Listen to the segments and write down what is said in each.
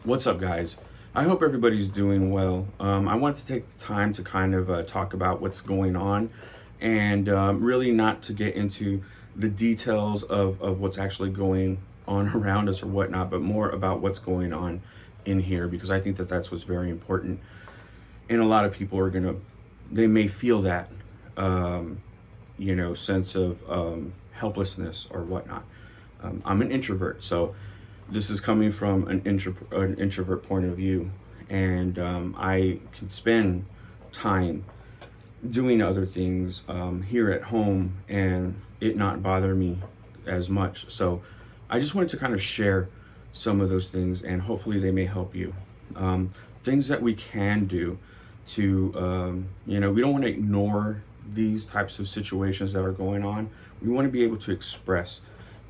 What's up, guys? I hope everybody's doing well. I want to take the time to kind of talk about what's going on and really not to get into the details of what's actually going on around us or whatnot, but more about what's going on in here because I think that that's what's very important. And a lot of people are they may feel that, um, sense of helplessness or whatnot. I'm an introvert, so this is coming from an introvert point of view, and I can spend time doing other things here at home and it not bother me as much. So I just wanted to kind of share some of those things, and hopefully they may help you. Things that we can do to, we don't want to ignore these types of situations that are going on. We want to be able to express,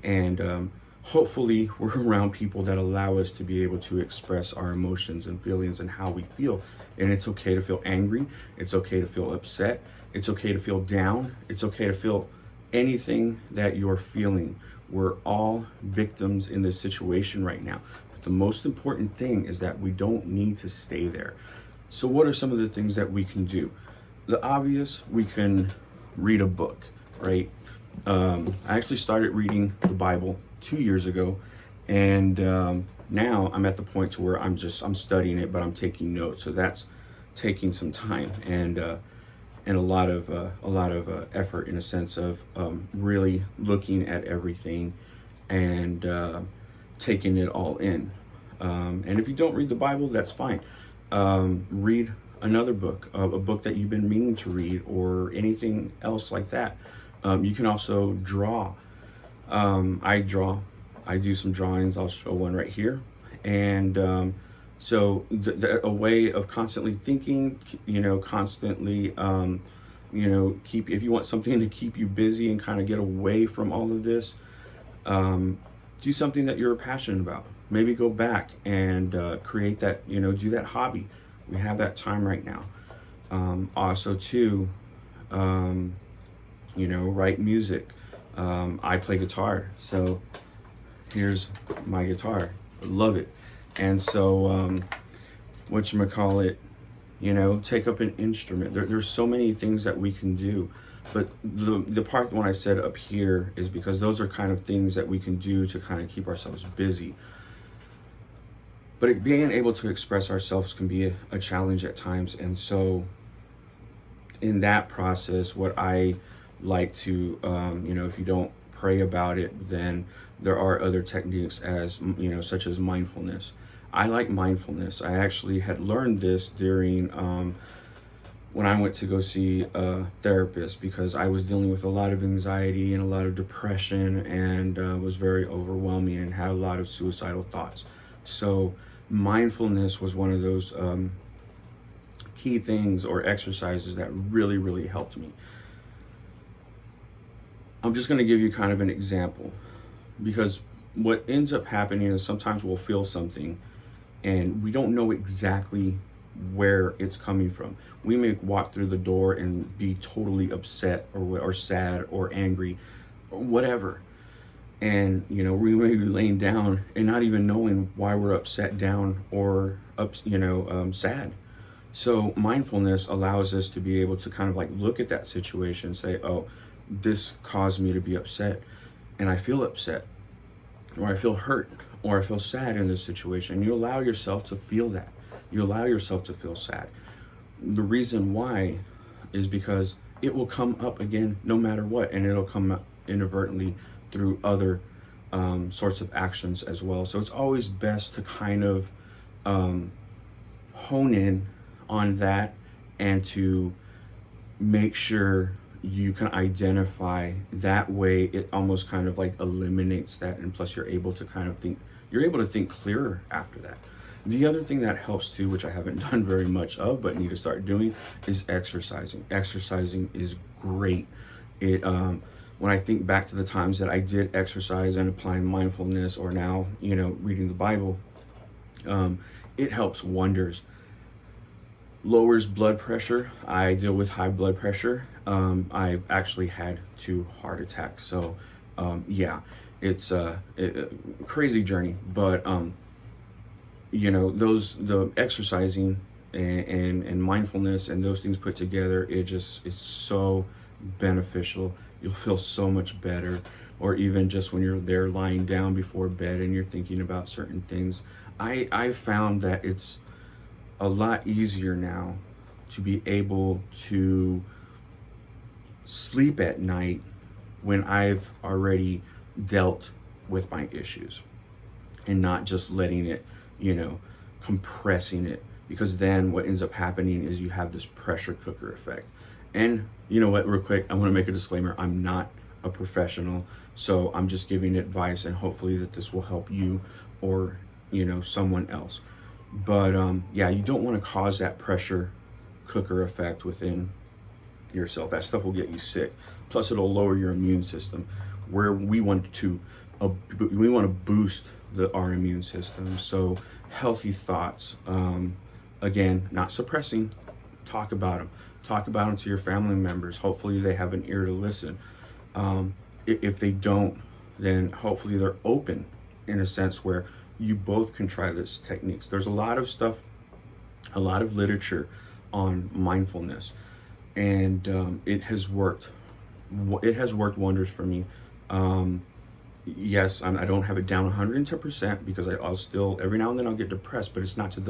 and hopefully we're around people that allow us to be able to express our emotions and feelings and how we feel. And it's okay to feel angry. It's okay to feel upset. It's okay to feel down. It's okay to feel anything that you're feeling. We're all victims in this situation right now. But the most important thing is that we don't need to stay there. So what are some of the things that we can do? The obvious, we can read a book, right? I actually started reading the Bible 2 years ago, and now I'm at the point to where I'm studying it, but I'm taking notes. So that's taking some time and a lot of effort, in a sense of really looking at everything and taking it all in. And if you don't read the Bible, that's fine. Read another book, a book that you've been meaning to read, or anything else like that. You can also draw. I draw. I do some drawings. I'll show one right here. And so a way of constantly thinking, constantly, keep, if you want something to keep you busy and kind of get away from all of this, do something that you're passionate about. Maybe go back and create that, do that hobby. We have that time right now. Also, too, write music. I play guitar, so here's my guitar. I love it. And so, whatchamacallit, take up an instrument. There's so many things that we can do. But the part when I said up here is because those are kind of things that we can do to kind of keep ourselves busy. But being able to express ourselves can be a challenge at times. And so in that process, what I like to, if you don't pray about it, then there are other techniques such as mindfulness. I like mindfulness. I actually had learned this during when I went to go see a therapist, because I was dealing with a lot of anxiety and a lot of depression, and was very overwhelming and had a lot of suicidal thoughts. So mindfulness was one of those key things or exercises that really, really helped me. I'm just going to give you kind of an example, because what ends up happening is sometimes we'll feel something and we don't know exactly where it's coming from. We may walk through the door and be totally upset or sad or angry or whatever. And, we may be laying down and not even knowing why we're upset, down, or sad. So mindfulness allows us to be able to kind of like look at that situation and say, oh, this caused me to be upset, and I feel upset, or I feel hurt, or I feel sad in this situation. And you allow yourself to feel that. You allow yourself to feel sad. The reason why is because it will come up again no matter what, and it'll come up inadvertently through other sorts of actions as well. So it's always best to kind of hone in on that, and to make sure you can identify that way. It almost kind of like eliminates that, and plus you're able to think clearer after that. The other thing that helps too, which I haven't done very much of but need to start doing, is exercising. Exercising is great. It when I think back to the times that I did exercise and applying mindfulness, or now reading the Bible, it helps wonders. Lowers blood pressure. I deal with high blood pressure. I've actually had 2 heart attacks. So yeah, it's a crazy journey. But the exercising and mindfulness and those things put together, it's so beneficial. You'll feel so much better. Or even just when you're there lying down before bed and you're thinking about certain things, I found that it's a lot easier now to be able to sleep at night when I've already dealt with my issues, and not just letting it, compressing it. Because then what ends up happening is you have this pressure cooker effect. And you know what, real quick, I want to make a disclaimer. I'm not a professional, so I'm just giving advice, and hopefully that this will help you or, someone else. But yeah, you don't want to cause that pressure cooker effect within yourself. That stuff will get you sick. Plus, it'll lower your immune system, where we want to boost our immune system. So healthy thoughts, again, not suppressing. Talk about them. Talk about them to your family members. Hopefully, they have an ear to listen. If they don't, then hopefully they're open in a sense where you both can try these techniques. There's a lot of stuff, a lot of literature on mindfulness, and it has worked. It has worked wonders for me. Yes, I don't have it down 110% because I'll still every now and then I'll get depressed, but it's not to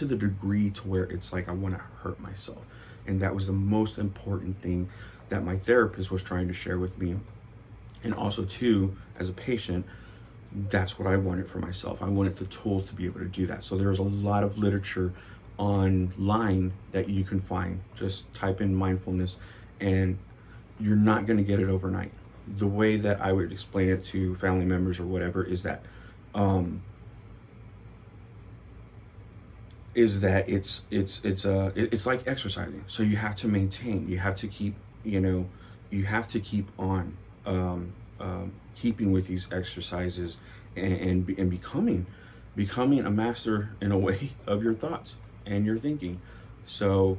the degree to where it's like I want to hurt myself. And that was the most important thing that my therapist was trying to share with me. And also too, as a patient, that's what I wanted for myself. I wanted the tools to be able to do that. So there's a lot of literature online that you can find. Just type in mindfulness, and you're not going to get it overnight. The way that I would explain it to family members or whatever is that it's like exercising. So you have to maintain. You have to keep on keeping with these exercises and becoming a master in a way of your thoughts and your thinking. So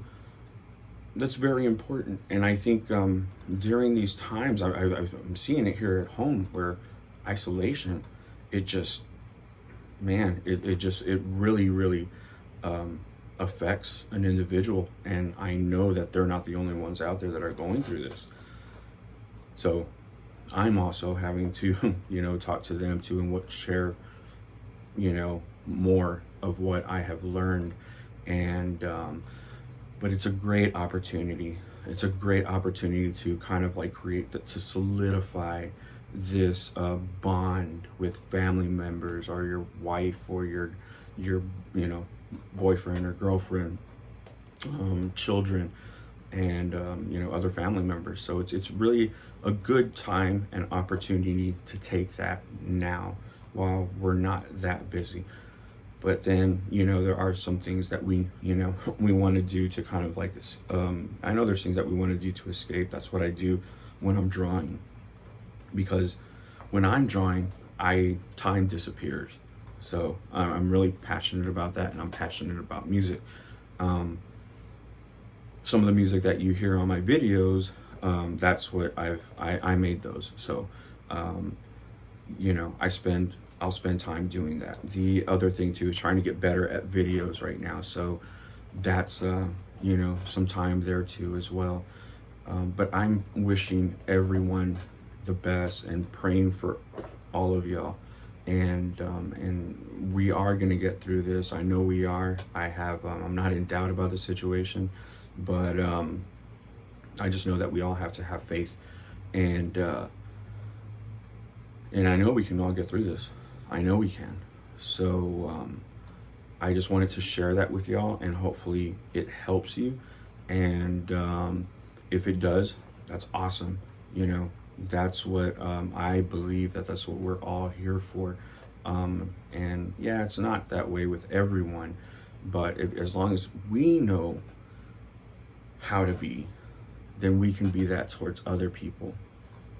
that's very important. And I think during these times, I'm seeing it here at home, where isolation, it really affects an individual. And I know that they're not the only ones out there that are going through this. So I'm also having to, talk to them too, and share, more of what I have learned. And, but it's a great opportunity. It's a great opportunity to kind of like to solidify this bond with family members, or your wife, or your boyfriend or girlfriend, children, and other family members. So it's really a good time and opportunity to take that now while we're not that busy. But then, there are some things that we want to do to kind of like, I know there's things that we want to do to escape. That's what I do when I'm drawing. Because when I'm drawing, time disappears. So I'm really passionate about that, and I'm passionate about music. Some of the music that you hear on my videos, that's what I made those. So, I'll spend time doing that. The other thing too is trying to get better at videos right now. So that's, some time there too as well. But I'm wishing everyone the best and praying for all of y'all. And we are going to get through this. I know we are. I'm not in doubt about the situation, but I just know that we all have to have faith, and I know we can all get through this. I know we can. So I just wanted to share that with y'all, and hopefully it helps you. And if it does, that's awesome. That's what I believe that's what we're all here for. And yeah, it's not that way with everyone, but as long as we know how to be, then we can be that towards other people.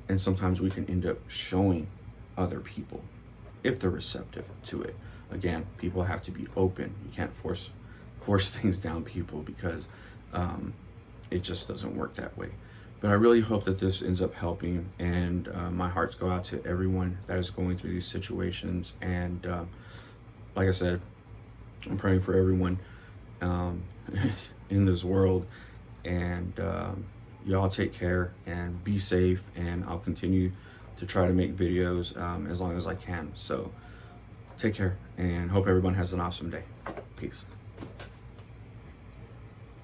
And sometimes we can end up showing other people if they're receptive to it. Again, people have to be open. You can't force things down people, because it just doesn't work that way. But I really hope that this ends up helping, and my hearts go out to everyone that is going through these situations. And like I said, I'm praying for everyone um, in this world, and y'all take care and be safe, and I'll continue to try to make videos as long as I can. So take care, and hope everyone has an awesome day. Peace.